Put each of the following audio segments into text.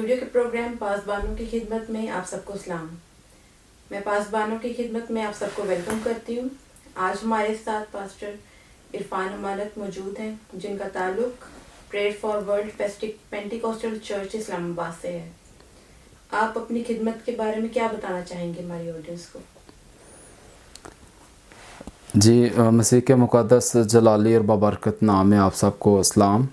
Studio کے programme پاسبانوں کی خدمت میں آپ سب کو سلام. میں پاسبانوں کی خدمت میں آپ سب کو ویلکم کرتی ہوں. آج ہمارے ساتھ پاسٹر عرفان امانت موجود ہیں جن کا تعلق پریئر فار ورلڈ پینٹیکوسٹل چرچ اسلام آباد سے ہے. آپ اپنی خدمت کے بارے میں کیا بتانا چاہیں گے ہماری آڈینس کو؟ جی، مسیح کے مقدس جلالی اور بابرکت نام میں آپ سب کو اسلام.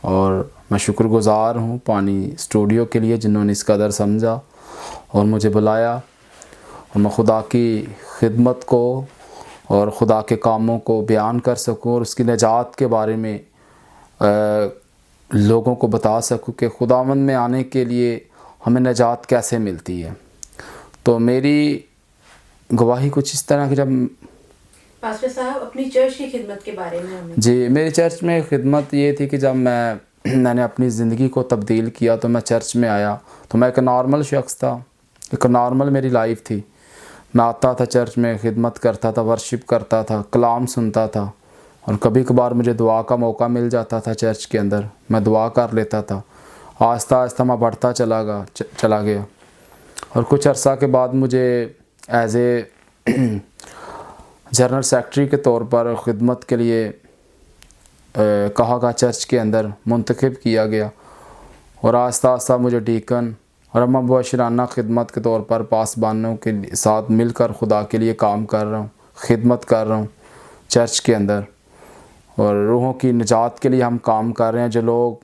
اور میں شکر گزار ہوں پانی اسٹوڈیو کے لیے جنہوں نے اس قدر سمجھا اور مجھے بلایا، اور میں خدا کی خدمت کو اور خدا کے کاموں کو بیان کر سکوں اور اس کی نجات کے بارے میں لوگوں کو بتا سکوں کہ خداوند میں آنے کے لیے ہمیں نجات کیسے ملتی ہے. تو میری گواہی کچھ اس طرح کہ جب پاسٹر صاحب اپنی چرچ کی خدمت کے بارے میں ہمیں. جی، میری چرچ میں خدمت یہ تھی کہ جب میں نے اپنی زندگی کو تبدیل کیا تو میں چرچ میں آیا تو میں ایک نارمل شخص تھا، ایک نارمل میری لائف تھی. میں آتا تھا چرچ میں، خدمت کرتا تھا، ورشپ کرتا تھا، کلام سنتا تھا، اور کبھی کبھار مجھے دعا کا موقع مل جاتا تھا چرچ کے اندر، میں دعا کر لیتا تھا. آہستہ آہستہ میں بڑھتا چلا گیا اور کچھ عرصہ کے بعد مجھے ایز اے جنرل سیکرٹری کے طور پر خدمت کے لیے کہا گیا، چرچ کے اندر منتخب کیا گیا، اور آہستہ آہستہ مجھے ڈیکن اور میں مبشرانہ خدمت کے طور پر پاسبانوں کے ساتھ مل کر خدا کے لیے کام کر رہا ہوں، خدمت کر رہا ہوں چرچ کے اندر. اور روحوں کی نجات کے لیے ہم کام کر رہے ہیں. جو لوگ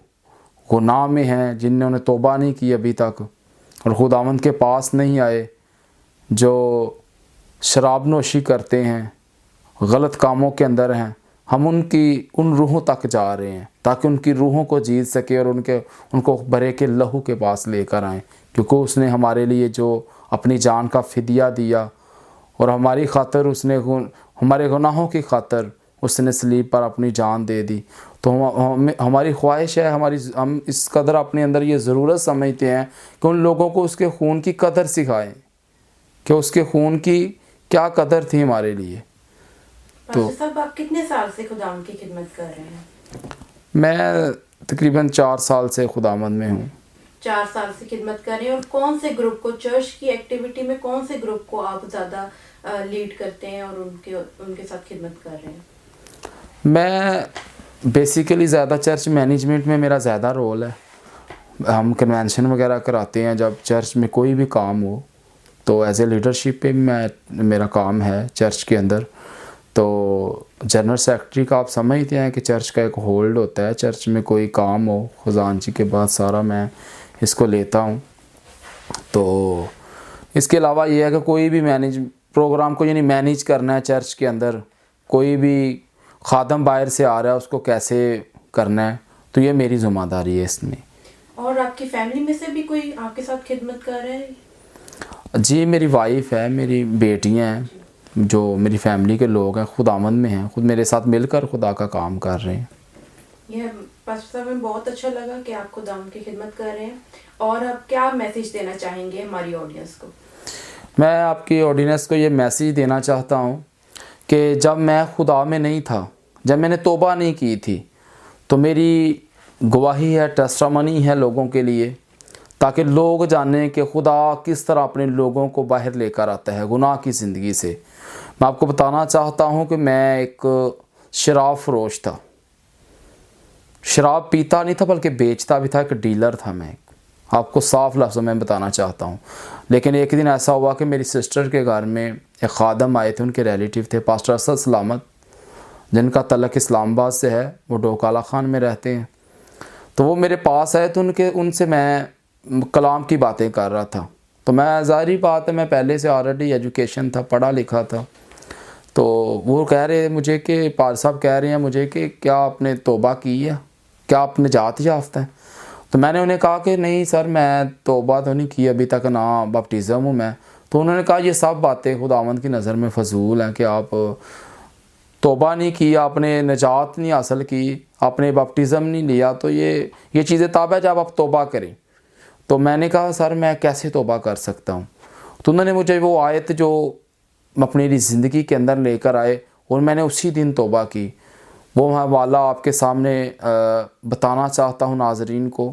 گناہ میں ہیں، جنہوں نے توبہ نہیں کی ابھی تک اور خداوند کے پاس نہیں آئے، جو شراب نوشی کرتے ہیں، غلط کاموں کے اندر ہیں، ہم ان روحوں تک جا رہے ہیں تاکہ ان کی روحوں کو جیت سکے اور ان کو برے کے لہو کے پاس لے کر آئیں، کیونکہ اس نے ہمارے لیے جو اپنی جان کا فدیہ دیا اور ہماری خاطر ہمارے گناہوں کی خاطر اس نے صلیب پر اپنی جان دے دی. تو ہماری خواہش ہے، ہم اس قدر اپنے اندر یہ ضرورت سمجھتے ہیں کہ ان لوگوں کو اس کے خون کی قدر سکھائیں کہ اس کے خون کی کیا قدر تھی ہمارے لیے. پاسٹر صاحب آپ کتنے سال سے خداوند کی خدمت کر رہے ہیں؟ میں تقریباً 4 سال سے خداوند میں ہوں. 4 سال سے خدمت کر رہے ہیں. اور کون سے گروپ کو، چرچ کی ایکٹیویٹی میں کون سے گروپ کو آپ زیادہ لیڈ کرتے ہیں اور ان کے ساتھ خدمت کر رہے ہیں؟ میں بیسیکلی زیادہ چرچ مینجمنٹ میں میرا زیادہ رول ہے. ہم کنونشن وغیرہ کراتے ہیں، جب چرچ میں کوئی بھی کام ہو تو ایز اے لیڈرشپ پہ میرا کام ہے چرچ کے اندر. تو جنرل سیکرٹری کا آپ سمجھتے ہیں کہ چرچ کا ایک ہولڈ ہوتا ہے، چرچ میں کوئی کام ہو خزانچی کے بعد سارا میں اس کو لیتا ہوں. تو اس کے علاوہ یہ ہے کہ کوئی بھی پروگرام کو مینیج کرنا ہے چرچ کے اندر، کوئی بھی خادم باہر سے آ رہا ہے اس کو کیسے کرنا ہے، تو یہ میری ذمہ داری ہے اس میں. اور آپ کی فیملی میں سے بھی کوئی آپ کے ساتھ خدمت کر رہے ہیں؟ جی، میری وائف ہے، میری بیٹیاں ہیں، جو میری فیملی کے لوگ ہیں خداوند میں ہیں، خود میرے ساتھ مل کر خدا کا کام کر رہے ہیں. یہ پاسٹر صاحب ہمیں بہت اچھا لگا کہ آپ خداوند کی خدمت کر رہے ہیں. اور آپ کیا میسیج دینا چاہیں گے ہماری آڈینس کو؟ میں آپ کی آڈینس کو یہ میسیج دینا چاہتا ہوں کہ جب میں خدا میں نہیں تھا، جب میں نے توبہ نہیں کی تھی، تو میری گواہی ہے، ٹیسٹامنی ہے لوگوں کے لیے، تاکہ لوگ جانیں کہ خدا کس طرح اپنے لوگوں کو باہر لے کر آتا ہے گناہ کی زندگی سے. میں آپ کو بتانا چاہتا ہوں کہ میں ایک شراب فروش تھا، شراب پیتا نہیں تھا بلکہ بیچتا بھی تھا، ایک ڈیلر تھا میں. آپ کو صاف لفظوں میں بتانا چاہتا ہوں. لیکن ایک دن ایسا ہوا کہ میری سسٹر کے گھر میں ایک خادم آئے تھے، ان کے ریلیٹیو تھے پاسٹر اسد سلامت، جن کا تعلق اسلام آباد سے ہے، وہ ڈوکالا خان میں رہتے ہیں. تو وہ میرے پاس آئے تو ان سے میں کلام کی باتیں کر رہا تھا. تو میں ظاہری بات ہے، میں پہلے سے آلریڈی ایجوکیشن تھا، پڑھا لکھا تھا. تو وہ کہہ رہے مجھے کہ پال صاحب کہہ رہے ہیں مجھے کہ کیا آپ نے توبہ کی ہے، کیا آپ نجات یافتہ ہیں؟ تو میں نے انہیں کہا کہ نہیں سر، میں توبہ تو نہیں کی ابھی تک، نہ بپٹزم ہوں میں. تو انہوں نے کہا یہ سب باتیں خداوند کی نظر میں فضول ہیں کہ آپ توبہ نہیں کی، آپ نے نجات نہیں حاصل کی، آپ نے بپٹزم نہیں لیا، تو یہ چیزیں تاب ہے جب آپ توبہ کریں. تو میں نے کہا سر میں کیسے توبہ کر سکتا ہوں؟ تو انہوں نے مجھے وہ آیت جو اپنی زندگی کے اندر لے کر آئے اور میں نے اسی دن توبہ کی، وہ میں والا آپ کے سامنے بتانا چاہتا ہوں ناظرین کو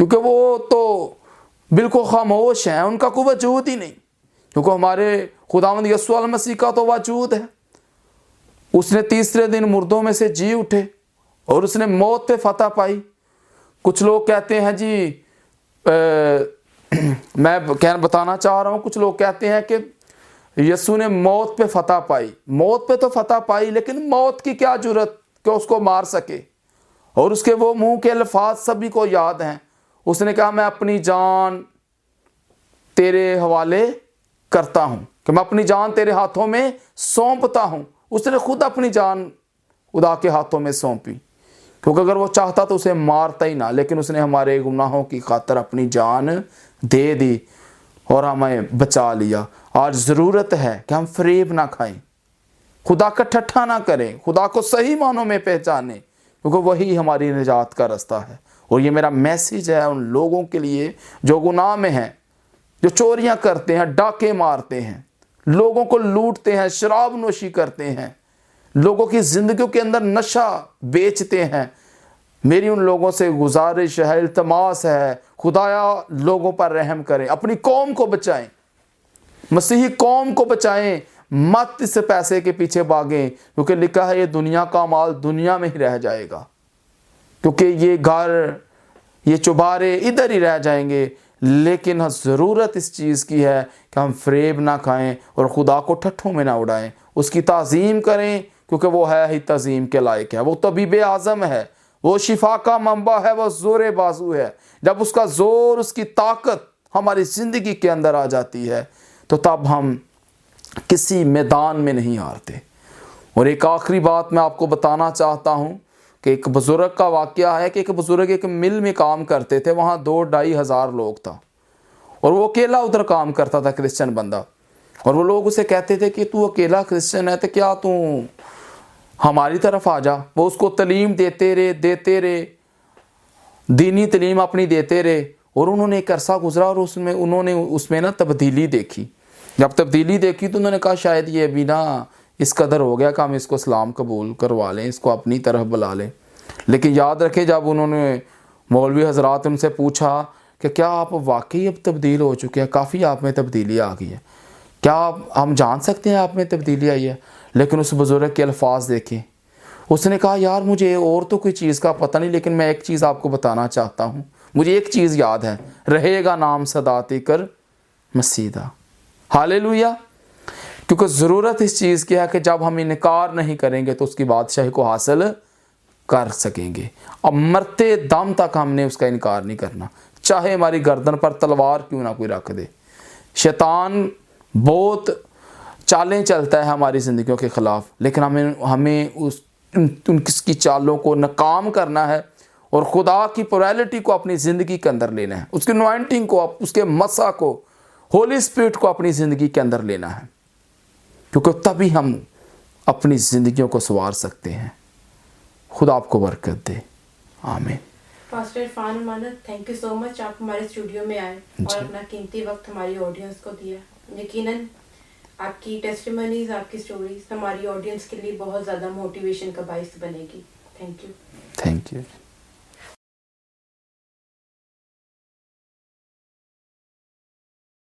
کیونکہ وہ تو بالکل خاموش ہیں, ان کا کوئی وجود ہی نہیں, کیونکہ ہمارے خداوند یسوع المسیح کا تو وجود ہے. اس نے تیسرے دن مردوں میں سے جی اٹھے اور اس نے موت پہ فتح پائی. کچھ لوگ کہتے ہیں جی میں بتانا چاہ رہا ہوں, کچھ لوگ کہتے ہیں کہ یسوع نے موت پہ فتح پائی. موت پہ تو فتح پائی, لیکن موت کی کیا جرت کہ اس کو مار سکے. اور اس کے وہ منہ کے الفاظ سبھی کو یاد ہیں. اس نے کہا میں اپنی جان تیرے حوالے کرتا ہوں, کہ میں اپنی جان تیرے ہاتھوں میں سونپتا ہوں. اس نے خود اپنی جان خدا کے ہاتھوں میں سونپی, کیونکہ اگر وہ چاہتا تو اسے مارتا ہی نہ, لیکن اس نے ہمارے گناہوں کی خاطر اپنی جان دے دی اور ہمیں بچا لیا. آج ضرورت ہے کہ ہم فریب نہ کھائیں, خدا کا ٹھٹھا نہ کریں, خدا کو صحیح معنوں میں پہچانیں, کیونکہ وہی ہماری نجات کا رستہ ہے. اور یہ میرا میسیج ہے ان لوگوں کے لیے جو گناہ میں ہیں, جو چوریاں کرتے ہیں, ڈاکے مارتے ہیں, لوگوں کو لوٹتے ہیں, شراب نوشی کرتے ہیں, لوگوں کی زندگیوں کے اندر نشہ بیچتے ہیں. میری ان لوگوں سے گزارش ہے, التماس ہے, خدایا لوگوں پر رحم کریں, اپنی قوم کو بچائیں, مسیحی قوم کو بچائیں, مت اس پیسے کے پیچھے بھاگیں, کیونکہ لکھا ہے یہ دنیا کا مال دنیا میں ہی رہ جائے گا, کیونکہ یہ گھر یہ چوبارے ادھر ہی رہ جائیں گے. لیکن ضرورت اس چیز کی ہے کہ ہم فریب نہ کھائیں اور خدا کو ٹھٹھوں میں نہ اڑائیں, اس کی تعظیم کریں, کیونکہ وہ ہے ہی تعظیم کے لائق ہے. وہ طبیب اعظم ہے, وہ شفا کا منبع ہے, وہ زور بازو ہے. جب اس کا زور, اس کی طاقت ہماری زندگی کے اندر آ جاتی ہے تو تب ہم کسی میدان میں نہیں ہارتے. اور ایک آخری بات میں آپ کو بتانا چاہتا ہوں کہ ایک بزرگ کا واقعہ ہے کہ ایک بزرگ ایک مل میں کام کرتے تھے, وہاں 2-2.5 ہزار لوگ تھا, اور وہ اکیلا ادھر کام کرتا تھا, کرسچن بندہ. اور وہ لوگ اسے کہتے تھے کہ تو اکیلا کرسچن ہے تو کیا تو ہماری طرف آ جا. وہ اس کو تعلیم دیتے رہے, دینی تعلیم اپنی دیتے رہے. اور انہوں نے ایک عرصہ گزرا اور انہوں نے اس میں نا تبدیلی دیکھی. جب تبدیلی دیکھی تو انہوں نے کہا شاید یہ ابھی نا اس قدر ہو گیا کہ ہم اس کو اسلام قبول کروا لیں, اس کو اپنی طرف بلا لیں. لیکن یاد رکھیں, جب انہوں نے مولوی حضرات ان سے پوچھا کہ کیا آپ واقعی اب تبدیل ہو چکے ہیں, کافی آپ میں تبدیلی آ گئی ہے, کیا ہم جان سکتے ہیں آپ میں تبدیلی آئی ہے. لیکن اس بزرگ کے الفاظ دیکھیں, اس نے کہا یار مجھے اور تو کوئی چیز کا پتہ نہیں, لیکن میں ایک چیز آپ کو بتانا چاہتا ہوں. مجھے ایک چیز یاد ہے, رہے گا نام صداتی کر مسیدہ. ہاللیلویا. کیونکہ ضرورت اس چیز کی ہے کہ جب ہم انکار نہیں کریں گے تو اس کی بادشاہی کو حاصل کر سکیں گے. اب مرتے دم تک ہم نے اس کا انکار نہیں کرنا, چاہے ہماری گردن پر تلوار کیوں نہ کوئی رکھ دے. شیطان بہت چالیں چلتا ہے ہماری زندگیوں کے خلاف, لیکن ہمیں ان کی چالوں کو ناکام کرنا ہے اور خدا کی پورالٹی کو اپنی زندگی کے اندر لینا ہے, اس کی انوائنٹنگ کو, اس کے مسا کو, ہولی اسپرٹ کو اپنی زندگی کے اندر لینا ہے, کیونکہ تبھی ہم اپنی زندگیوں کو سنوار سکتے ہیں. خدا آپ کو برکت دے, آمین. پاسٹر عرفان امانت, تھینک یو سو مچ, آپ ہمارے اسٹوڈیو میں آئے اور اپنا قیمتی وقت ہماری آڈینس کو دیا. یقیناً آپ کی ٹیسٹیمونیز, آپ کی سٹوریز ہماری آڈینس کے لیے بہت زیادہ موٹیویشن کا باعث بنے گی. Thank you.